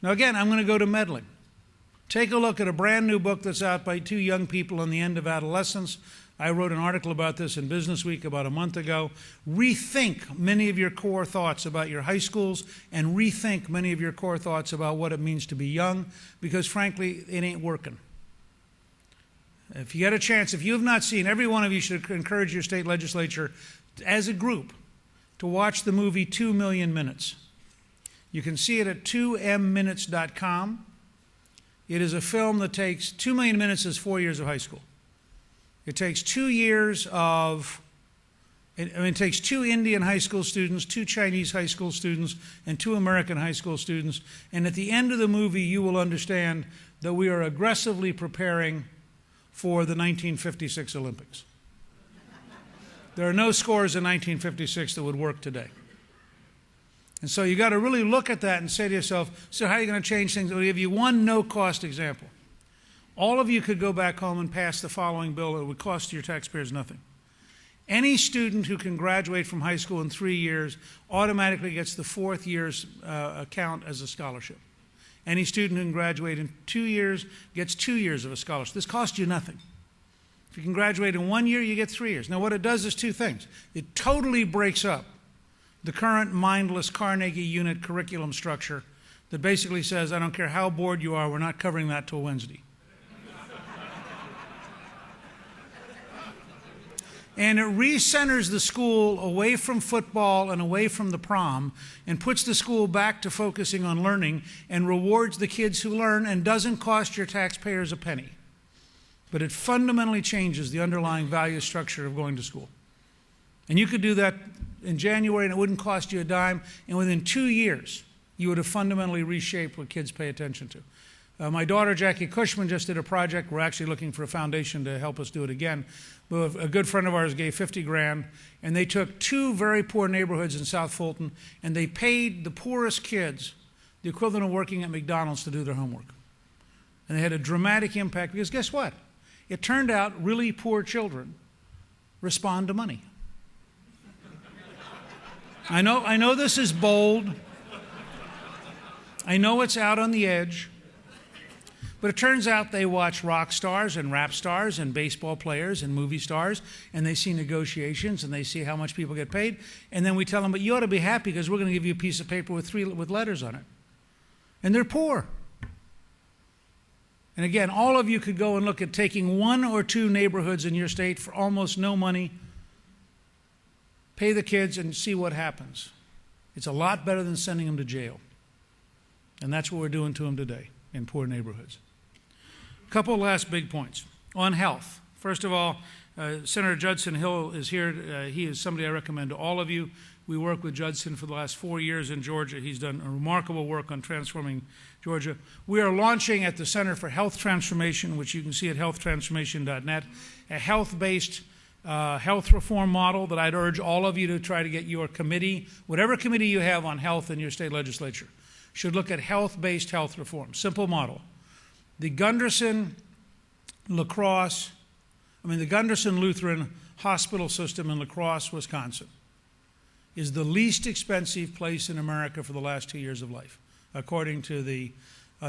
Now again, I'm going to go to meddling. Take a look at a brand new book that's out by two young people on the end of adolescence. I wrote an article about this in Business Week about a month ago. Rethink many of your core thoughts about your high schools and rethink many of your core thoughts about what it means to be young, because frankly, it ain't working. If you get a chance, if you have not seen, every one of you should encourage your state legislature as a group to watch the movie 2 Million Minutes. You can see it at 2mminutes.com. It is a film that takes 2 million minutes is 4 years of high school. It takes 2 years of, it takes 2 Indian high school students, 2 Chinese high school students, and 2 American high school students. And at the end of the movie, you will understand that we are aggressively preparing for the 1956 Olympics. There are no scores in 1956 that would work today. And so you got to really look at that and say to yourself, so how are you going to change things? I'll give you one no-cost example. All of you could go back home and pass the following bill. It would cost your taxpayers nothing. Any student who can graduate from high school in 3 years automatically gets the 4th year's account as a scholarship. Any student who can graduate in 2 years gets 2 years of a scholarship. This costs you nothing. If you can graduate in 1 year, you get 3 years. Now what it does is 2 things. It totally breaks up the current mindless Carnegie unit curriculum structure that basically says, I don't care how bored you are, we're not covering that till Wednesday. And it recenters the school away from football and away from the prom and puts the school back to focusing on learning and rewards the kids who learn and doesn't cost your taxpayers a penny. But it fundamentally changes the underlying value structure of going to school. And you could do that in January and it wouldn't cost you a dime, and within 2 years you would have fundamentally reshaped what kids pay attention to. My daughter, Jackie Cushman, just did a project. We're actually looking for a foundation to help us do it again. But a good friend of ours gave 50 grand, and they took 2 very poor neighborhoods in South Fulton, and they paid the poorest kids the equivalent of working at McDonald's to do their homework. And they had a dramatic impact, because guess what? It turned out really poor children respond to money. I know this is bold. I know it's out on the edge. But it turns out they watch rock stars and rap stars and baseball players and movie stars, and they see negotiations and they see how much people get paid, and then we tell them, but you ought to be happy because we're going to give you a piece of paper with letters on it. And they're poor. And again, all of you could go and look at taking 1 or 2 neighborhoods in your state for almost no money, pay the kids and see what happens. It's a lot better than sending them to jail. And that's what we're doing to them today in poor neighborhoods. A couple last big points. On health. First of all, Senator Judson Hill is here. He is somebody I recommend to all of you. We worked with Judson for the last 4 years in Georgia. He's done a remarkable work on transforming Georgia. We are launching at the Center for Health Transformation, which you can see at healthtransformation.net, a health-based health reform model that I'd urge all of you to try to get your committee, whatever committee you have on health in your state legislature, should look at health-based health reform. Simple model. The Gunderson Lutheran Hospital System in La Crosse, Wisconsin, is the least expensive place in America for the last 2 years of life, according to the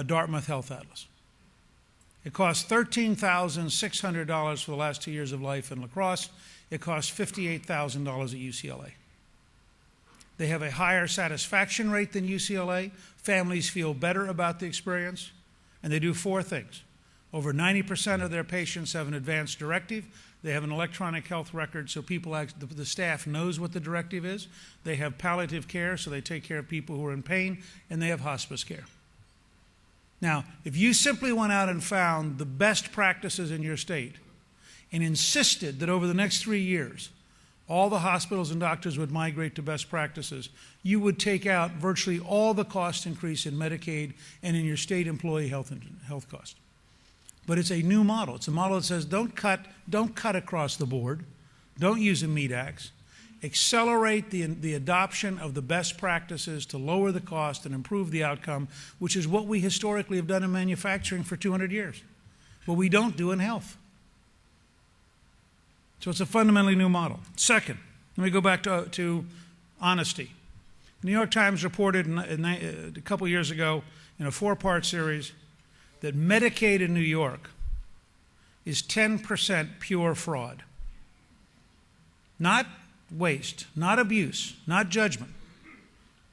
Dartmouth Health Atlas. It costs $13,600 for the last 2 years of life in La Crosse. It costs $58,000 at UCLA. They have a higher satisfaction rate than UCLA. Families feel better about the experience. And they do 4 things. Over 90% of their patients have an advanced directive. They have an electronic health record, so the staff knows what the directive is. They have palliative care, so they take care of people who are in pain. And they have hospice care. Now, if you simply went out and found the best practices in your state and insisted that over the next 3 years, all the hospitals and doctors would migrate to best practices, you would take out virtually all the cost increase in Medicaid and in your state employee health cost. But it's a new model. It's a model that says don't cut across the board, don't use a meat axe, accelerate the adoption of the best practices to lower the cost and improve the outcome, which is what we historically have done in manufacturing for 200 years, but we don't do in health. So it's a fundamentally new model. Second, let me go back to honesty. New York Times reported a couple years ago in a 4-part series that Medicaid in New York is 10% pure fraud. Not waste, not abuse, not judgment,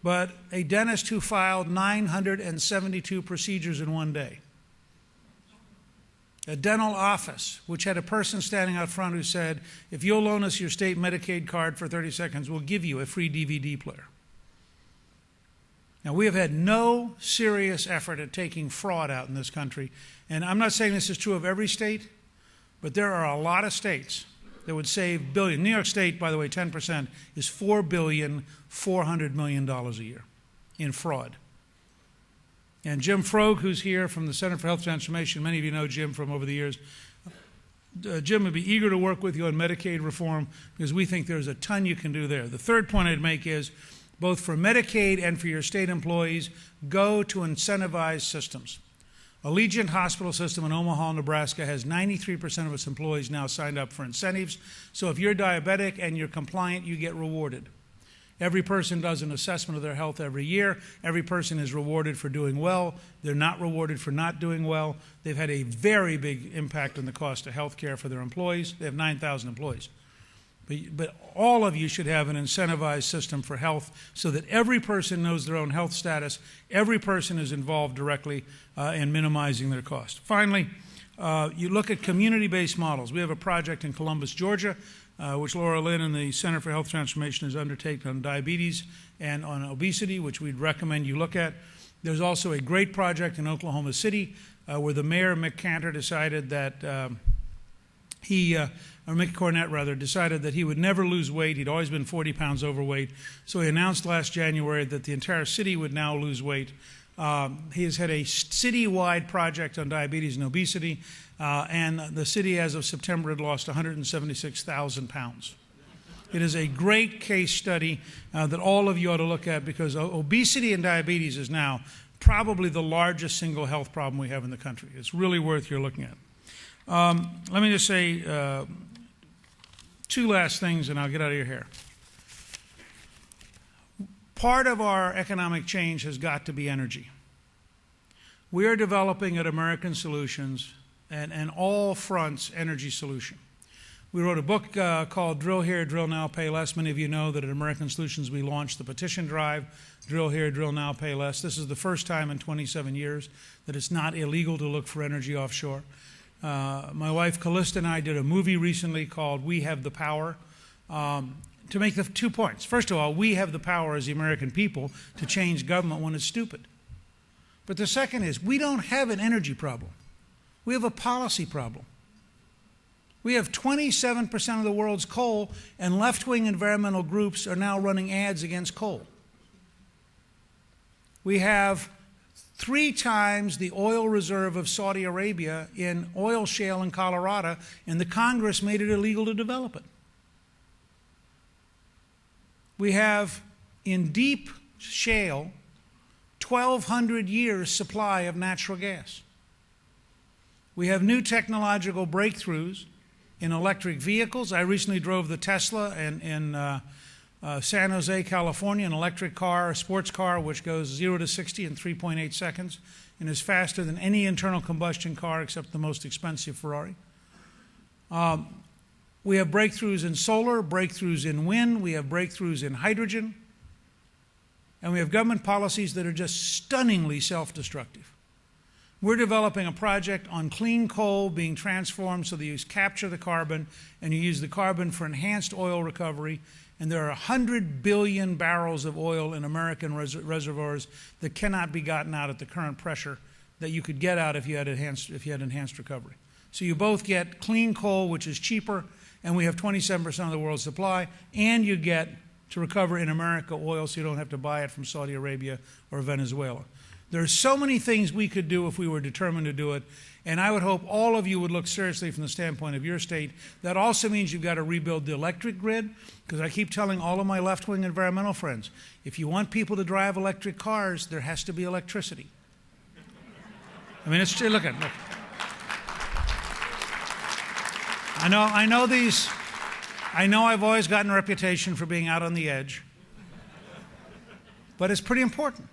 but a dentist who filed 972 procedures in one day. A dental office, which had a person standing out front who said, if you'll loan us your state Medicaid card for 30 seconds, we'll give you a free DVD player. Now, we have had no serious effort at taking fraud out in this country. And I'm not saying this is true of every state, but there are a lot of states that would save billions. New York State, by the way, 10% is $4.4 billion a year in fraud. And Jim Froeg, who's here from the Center for Health Transformation, many of you know Jim from over the years. Jim would be eager to work with you on Medicaid reform because we think there's a ton you can do there. The third point I'd make is, both for Medicaid and for your state employees, go to incentivized systems. Allegiant Hospital System in Omaha, Nebraska has 93% of its employees now signed up for incentives. So if you're diabetic and you're compliant, you get rewarded. Every person does an assessment of their health every year. Every person is rewarded for doing well. They're not rewarded for not doing well. They've had a very big impact on the cost of health care for their employees. They have 9,000 employees. But all of you should have an incentivized system for health so that every person knows their own health status. Every person is involved directly in minimizing their cost. Finally, you look at community-based models. We have a project in Columbus, Georgia, which Laura Lynn and the Center for Health Transformation has undertaken on diabetes and on obesity, which we'd recommend you look at. There's also a great project in Oklahoma City where the mayor, Mick Cantor, decided that Mick Cornett, rather, decided that he would never lose weight. He'd always been 40 pounds overweight. So he announced last January that the entire city would now lose weight. He has had a citywide project on diabetes and obesity, and the city, as of September, had lost 176,000 pounds. It is a great case study that all of you ought to look at, because obesity and diabetes is now probably the largest single health problem we have in the country. It's really worth your looking at. Let me just say two last things, and I'll get out of your hair. Part of our economic change has got to be energy. We are developing at American Solutions an all fronts energy solution. We wrote a book called Drill Here, Drill Now, Pay Less. Many of you know that at American Solutions we launched the petition drive, Drill Here, Drill Now, Pay Less. This is the first time in 27 years that it's not illegal to look for energy offshore. My wife Callista and I did a movie recently called We Have the Power to make the 2 points. First of all, we have the power as the American people to change government when it's stupid. But the second is, we don't have an energy problem. We have a policy problem. We have 27% of the world's coal, and left-wing environmental groups are now running ads against coal. We have 3 times the oil reserve of Saudi Arabia in oil shale in Colorado, and the Congress made it illegal to develop it. We have, in deep shale, 1,200 years supply of natural gas. We have new technological breakthroughs in electric vehicles. I recently drove the Tesla in San Jose, California, an electric car, a sports car, which goes 0 to 60 in 3.8 seconds and is faster than any internal combustion car except the most expensive Ferrari. We have breakthroughs in solar, breakthroughs in wind, we have breakthroughs in hydrogen, and we have government policies that are just stunningly self-destructive. We're developing a project on clean coal being transformed so that you capture the carbon and you use the carbon for enhanced oil recovery. And there are 100 billion barrels of oil in American reservoirs that cannot be gotten out at the current pressure that you could get out if you had enhanced recovery. So you both get clean coal, which is cheaper, and we have 27% of the world's supply, and you get to recover in America oil so you don't have to buy it from Saudi Arabia or Venezuela. There are so many things we could do if we were determined to do it, and I would hope all of you would look seriously from the standpoint of your state. That also means you've got to rebuild the electric grid, because I keep telling all of my left-wing environmental friends, if you want people to drive electric cars, there has to be electricity. I mean, it's true. Look. I know I've always gotten a reputation for being out on the edge. but it's pretty important.